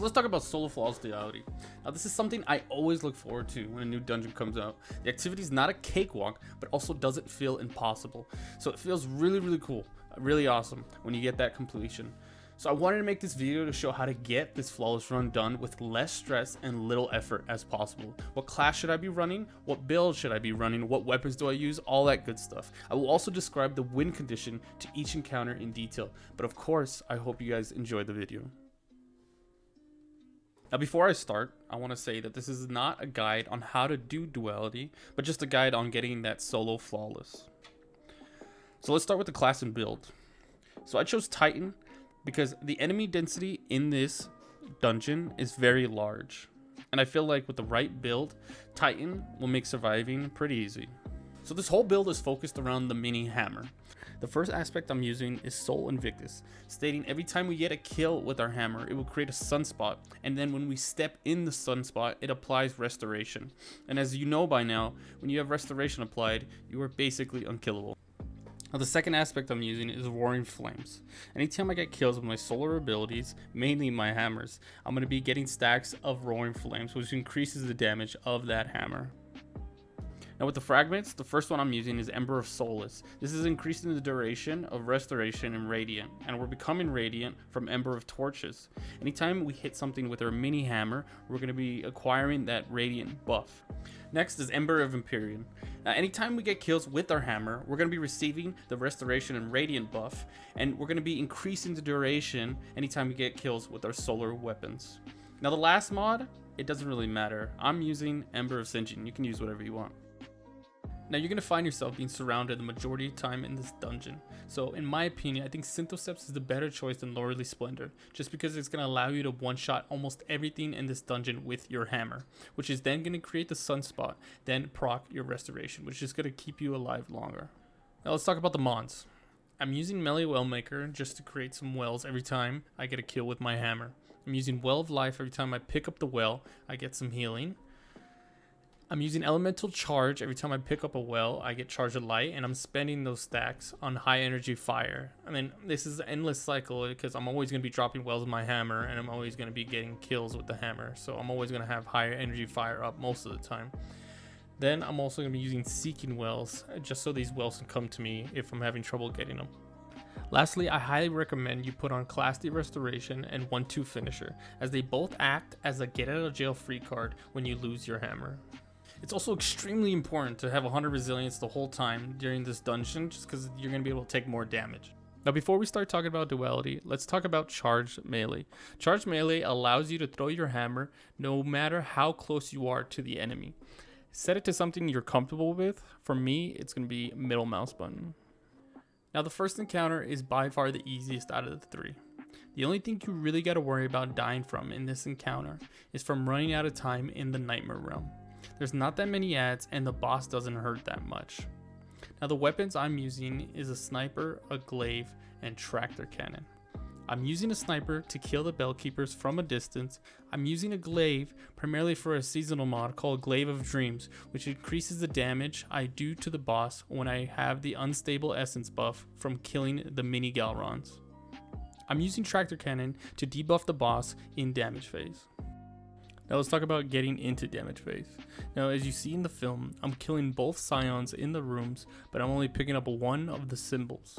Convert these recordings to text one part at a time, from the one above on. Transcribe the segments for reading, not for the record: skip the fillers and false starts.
So let's talk about solo flawless Duality. Now this is something I always look forward to when a new dungeon comes out. The activity is not a cakewalk, but also doesn't feel impossible. So it feels really cool, really awesome when you get that completion. So I wanted to make this video to show how to get this flawless run done with less stress and little effort as possible. What class should I be running? What build should I be running? What weapons do I use? All that good stuff. I will also describe the win condition to each encounter in detail. But of course, I hope you guys enjoy the video. Now before I start, I want to say that this is not a guide on how to do Duality, but just a guide on getting that solo flawless. So let's start with the class and build. So I chose Titan because the enemy density in this dungeon is very large. And I feel like with the right build, Titan will make surviving pretty easy. So this whole build is focused around the mini hammer. The first aspect I'm using is Soul Invictus, stating every time we get a kill with our hammer, it will create a sunspot, and then when we step in the sunspot, it applies restoration. And as you know by now, when you have restoration applied, you are basically unkillable. Now the second aspect I'm using is Roaring Flames. Anytime I get kills with my solar abilities, mainly my hammers, I'm going to be getting stacks of Roaring Flames, which increases the damage of that hammer. Now with the fragments, the first one I'm using is Ember of Solace. This is increasing the duration of Restoration and Radiant, and we're becoming Radiant from Ember of Torches. Anytime we hit something with our mini hammer, we're going to be acquiring that Radiant buff. Next is Ember of Empyrean. Now anytime we get kills with our hammer, we're going to be receiving the Restoration and Radiant buff, and we're going to be increasing the duration anytime we get kills with our solar weapons. Now the last mod, it doesn't really matter. I'm using Ember of Singeing. You can use whatever you want. Now you're going to find yourself being surrounded the majority of the time in this dungeon. So in my opinion, I think Synthoceps is the better choice than Lordly Splendor, just because it's going to allow you to one-shot almost everything in this dungeon with your hammer, which is then going to create the sunspot, then proc your restoration, which is going to keep you alive longer. Now let's talk about the mods. I'm using Melee Wellmaker just to create some wells every time I get a kill with my hammer. I'm using Well of Life every time I pick up the well, I get some healing. I'm using Elemental Charge every time I pick up a well, I get Charge of Light, and I'm spending those stacks on High Energy Fire. I mean, this is an endless cycle because I'm always going to be dropping wells with my hammer, and I'm always going to be getting kills with the hammer. So I'm always going to have Higher Energy Fire up most of the time. Then I'm also going to be using Seeking Wells, just so these wells can come to me if I'm having trouble getting them. Lastly, I highly recommend you put on Class D Restoration and 1-2 Finisher, as they both act as a get out of jail free card when you lose your hammer. It's also extremely important to have 100 resilience the whole time during this dungeon, just because you're going to be able to take more damage. Now before we start talking about Duality, let's talk about Charged Melee. Charged Melee allows you to throw your hammer no matter how close you are to the enemy. Set it to something you're comfortable with. For me, it's going to be middle mouse button. Now the first encounter is by far the easiest out of the three. The only thing you really got to worry about dying from in this encounter is from running out of time in the Nightmare Realm. There's not that many ads and the boss doesn't hurt that much. Now the weapons I'm using is a sniper, a glaive, and tractor cannon. I'm using a sniper to kill the bellkeepers from a distance. I'm using a glaive primarily for a seasonal mod called Glaive of Dreams, which increases the damage I do to the boss when I have the unstable essence buff from killing the mini Gahlrans. I'm using tractor cannon to debuff the boss in damage phase. Now let's talk about getting into damage phase. Now as you see in the film, I'm killing both scions in the rooms, but I'm only picking up one of the symbols.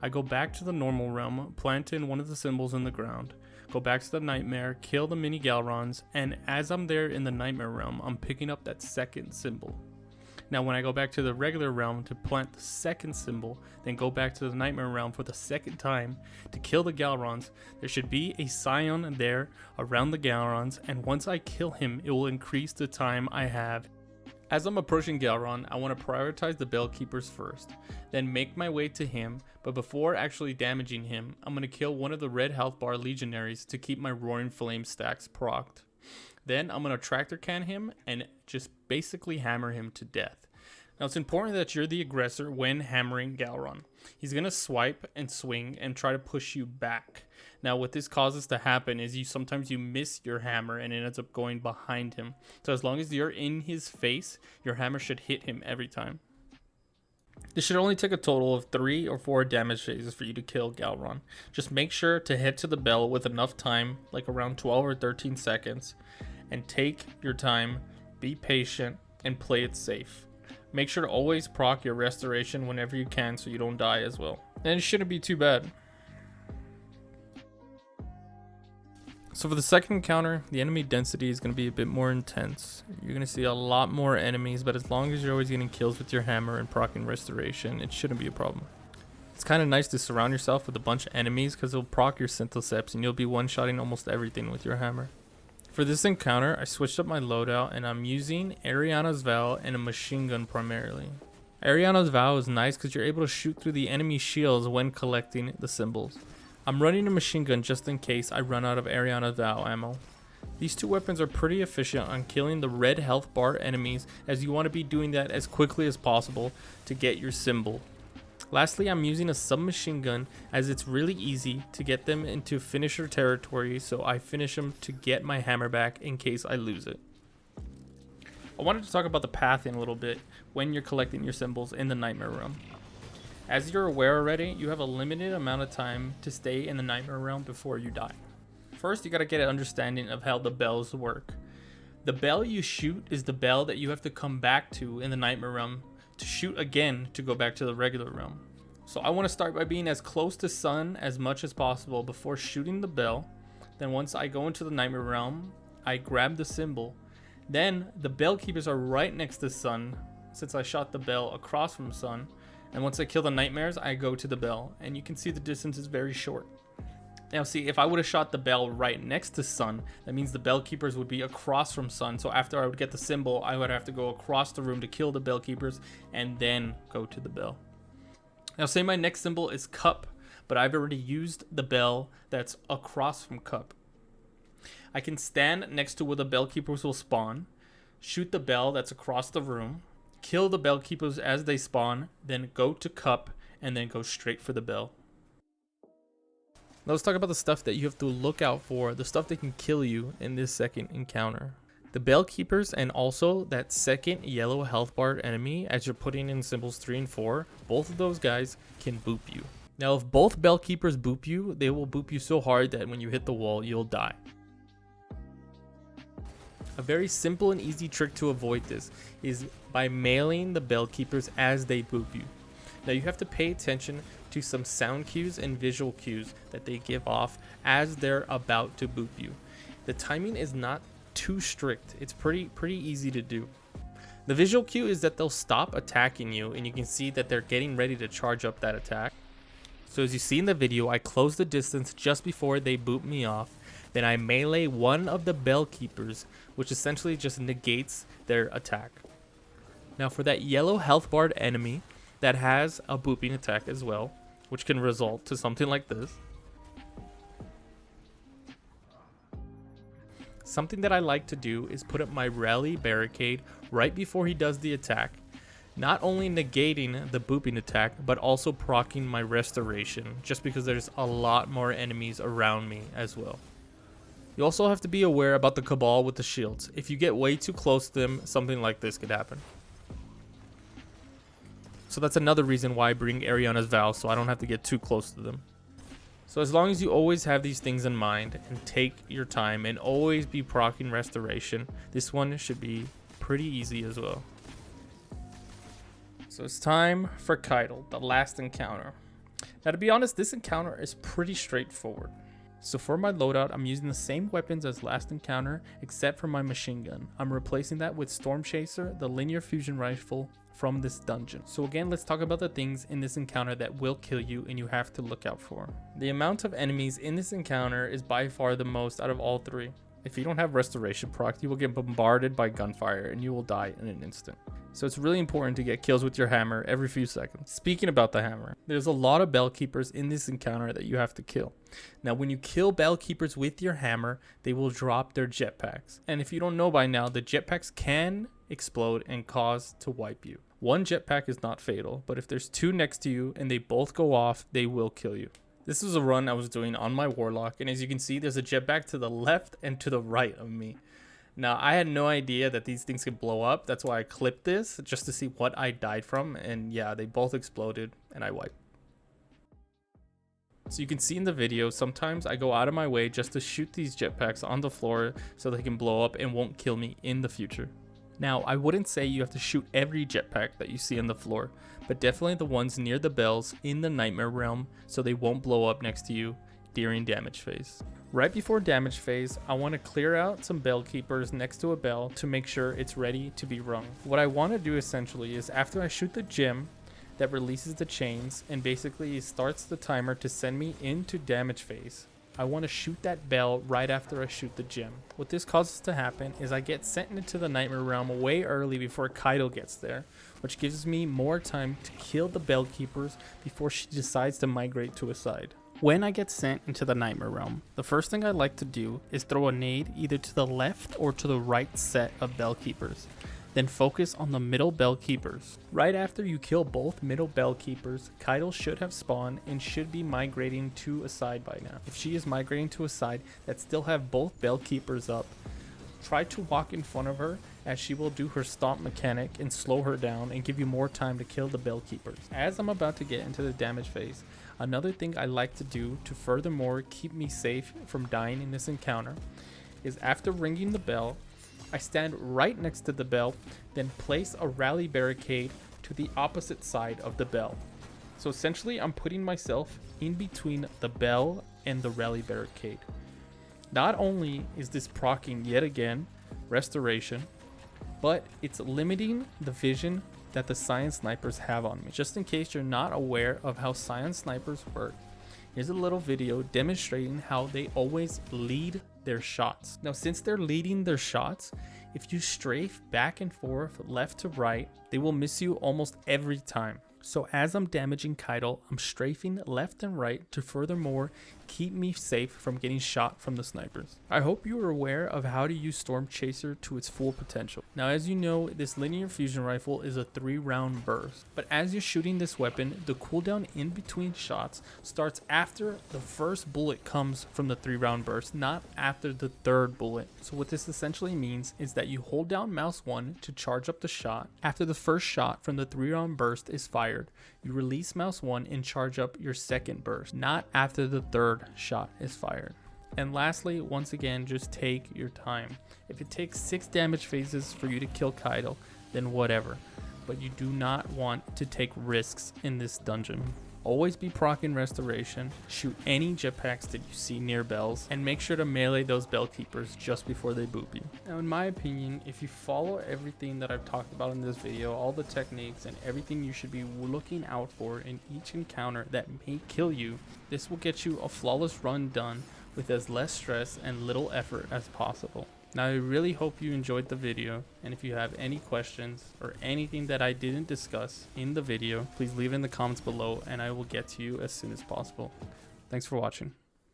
I go back to the normal realm, plant in one of the symbols in the ground, go back to the nightmare, kill the mini Gahlrans, and as I'm there in the nightmare realm, I'm picking up that second symbol. Now when I go back to the regular realm to plant the second symbol, then go back to the nightmare realm for the second time to kill the Gahlrans, there should be a scion there around the Gahlrans, and once I kill him, it will increase the time I have. As I'm approaching Gahlran, I want to prioritize the bellkeepers first, then make my way to him, but before actually damaging him, I'm going to kill one of the red health bar legionaries to keep my Roaring Flame stacks procced. Then I'm going to tractor can him and just basically hammer him to death. Now it's important that you're the aggressor when hammering Gahlran. He's going to swipe and swing and try to push you back. Now what this causes to happen is sometimes you miss your hammer and it ends up going behind him. So as long as you're in his face, your hammer should hit him every time. This should only take a total of 3 or 4 damage phases for you to kill Gahlran. Just make sure to hit to the bell with enough time, like around 12 or 13 seconds, and take your time, be patient, and play it safe. Make sure to always proc your restoration whenever you can so you don't die as well. And it shouldn't be too bad. So for the second encounter, the enemy density is going to be a bit more intense. You're going to see a lot more enemies, but as long as you're always getting kills with your hammer and proccing restoration, it shouldn't be a problem. It's kind of nice to surround yourself with a bunch of enemies because it'll proc your Syntheseps and you'll be one-shotting almost everything with your hammer. For this encounter, I switched up my loadout and I'm using Ariana's Vow and a machine gun primarily. Ariana's Vow is nice because you're able to shoot through the enemy shields when collecting the symbols. I'm running a machine gun just in case I run out of Ariana's Vow ammo. These two weapons are pretty efficient on killing the red health bar enemies, as you want to be doing that as quickly as possible to get your symbol. Lastly, I'm using a submachine gun as it's really easy to get them into finisher territory, so I finish them to get my hammer back in case I lose it. I wanted to talk about the pathing a little bit when you're collecting your symbols in the Nightmare Realm. As you're aware already, you have a limited amount of time to stay in the Nightmare Realm before you die. First, you gotta get an understanding of how the bells work. The bell you shoot is the bell that you have to come back to in the Nightmare Realm to shoot again to go back to the regular realm. So I want to start by being as close to sun as much as possible before shooting the bell. Then once I go into the Nightmare Realm, I grab the symbol. Then the bell keepers are right next to sun since I shot the bell across from sun. And once I kill the nightmares, I go to the bell, and you can see the distance is very short. Now see, if I would have shot the bell right next to sun, that means the bell keepers would be across from sun. So after I would get the symbol, I would have to go across the room to kill the bell keepers and then go to the bell. Now say my next symbol is cup, but I've already used the bell that's across from cup. I can stand next to where the bell keepers will spawn, shoot the bell that's across the room, kill the bell keepers as they spawn, then go to cup, and then go straight for the bell. Now let's talk about the stuff that you have to look out for, the stuff that can kill you in this second encounter. The bell keepers and also that second yellow health bar enemy as you're putting in symbols 3 and 4, both of those guys can boop you. Now if both bell keepers boop you, they will boop you so hard that when you hit the wall, you'll die. A very simple and easy trick to avoid this is by mailing the bell keepers as they boop you. Now you have to pay attention to some sound cues and visual cues that they give off as they're about to boop you. The timing is not too strict. It's pretty easy to do. The visual cue is that they'll stop attacking you and you can see that they're getting ready to charge up that attack. So as you see in the video, I close the distance just before they boop me off. Then I melee one of the bell keepers, which essentially just negates their attack. Now for that yellow health barred enemy that has a booping attack as well, which can result to something like this. Something that I like to do is put up my rally barricade right before he does the attack, not only negating the booping attack, but also proccing my restoration, just because there's a lot more enemies around me as well. You also have to be aware about the Cabal with the shields. If you get way too close to them, something like this could happen. So that's another reason why I bring Ariana's Vow, so I don't have to get too close to them. So as long as you always have these things in mind and take your time and always be proccing restoration, this one should be pretty easy as well. So it's time for Caiatl, the last encounter. Now to be honest, this encounter is pretty straightforward. So for my loadout, I'm using the same weapons as last encounter, except for my machine gun. I'm replacing that with Storm Chaser, the linear fusion rifle from this dungeon. So again, let's talk about the things in this encounter that will kill you and you have to look out for. The amount of enemies in this encounter is by far the most out of all three. If you don't have restoration proc, you will get bombarded by gunfire and you will die in an instant. So it's really important to get kills with your hammer every few seconds. Speaking about the hammer, there's a lot of bell keepers in this encounter that you have to kill. Now when you kill bell keepers with your hammer, they will drop their jetpacks. And if you don't know by now, the jetpacks can explode and cause to wipe you. One jetpack is not fatal, but if there's two next to you and they both go off, they will kill you. This was a run I was doing on my Warlock, and as you can see, there's a jetpack to the left and to the right of me. Now, I had no idea that these things could blow up. That's why I clipped this just to see what I died from. And yeah, they both exploded and I wiped. So you can see in the video, sometimes I go out of my way just to shoot these jetpacks on the floor so they can blow up and won't kill me in the future. Now, I wouldn't say you have to shoot every jetpack that you see on the floor, but definitely the ones near the bells in the nightmare realm so they won't blow up next to you during damage phase. Right before damage phase, I want to clear out some bell keepers next to a bell to make sure it's ready to be rung. What I want to do essentially is after I shoot the gem that releases the chains and basically starts the timer to send me into damage phase, I want to shoot that bell right after I shoot the gem. What this causes to happen is I get sent into the nightmare realm way early before Caiatl gets there, which gives me more time to kill the bell keepers before she decides to migrate to a side. When I get sent into the nightmare realm, the first thing I like to do is throw a nade either to the left or to the right set of bell keepers. Then focus on the middle bell keepers. Right after you kill both middle bell keepers, Caiatl should have spawned and should be migrating to a side by now. If she is migrating to a side that still have both bell keepers up, try to walk in front of her as she will do her stomp mechanic and slow her down and give you more time to kill the bell keepers. As I'm about to get into the damage phase, another thing I like to do to furthermore keep me safe from dying in this encounter is after ringing the bell, I stand right next to the bell, then place a rally barricade to the opposite side of the bell. So essentially I'm putting myself in between the bell and the rally barricade. Not only is this proccing yet again restoration, but it's limiting the vision that the science snipers have on me. Just in case you're not aware of how science snipers work, here's a little video demonstrating how they always lead their shots. Now, since they're leading their shots, if you strafe back and forth, left to right, they will miss you almost every time. So as I'm damaging Caiatl, I'm strafing left and right to furthermore keep me safe from getting shot from the snipers. I hope you are aware of how to use Storm Chaser to its full potential. Now, as you know, this linear fusion rifle is a 3-round burst, but as you're shooting this weapon, the cooldown in between shots starts after the first bullet comes from the 3-round burst, not after the third bullet. So what this essentially means is that you hold down mouse 1 to charge up the shot. After the first shot from the 3-round burst is fired, you release mouse 1 and charge up your second burst, not after the third shot is fired. And lastly, once again, just take your time. If it takes 6 damage phases for you to kill Caiatl, then whatever, but you do not want to take risks in this dungeon. Always be proccing restoration, shoot any jetpacks that you see near bells, and make sure to melee those bell keepers just before they boop you. Now, in my opinion, if you follow everything that I've talked about in this video, all the techniques and everything you should be looking out for in each encounter that may kill you, this will get you a flawless run done with as less stress and little effort as possible. Now, I really hope you enjoyed the video, and if you have any questions or anything that I didn't discuss in the video, please leave it in the comments below and I will get to you as soon as possible. Thanks for watching.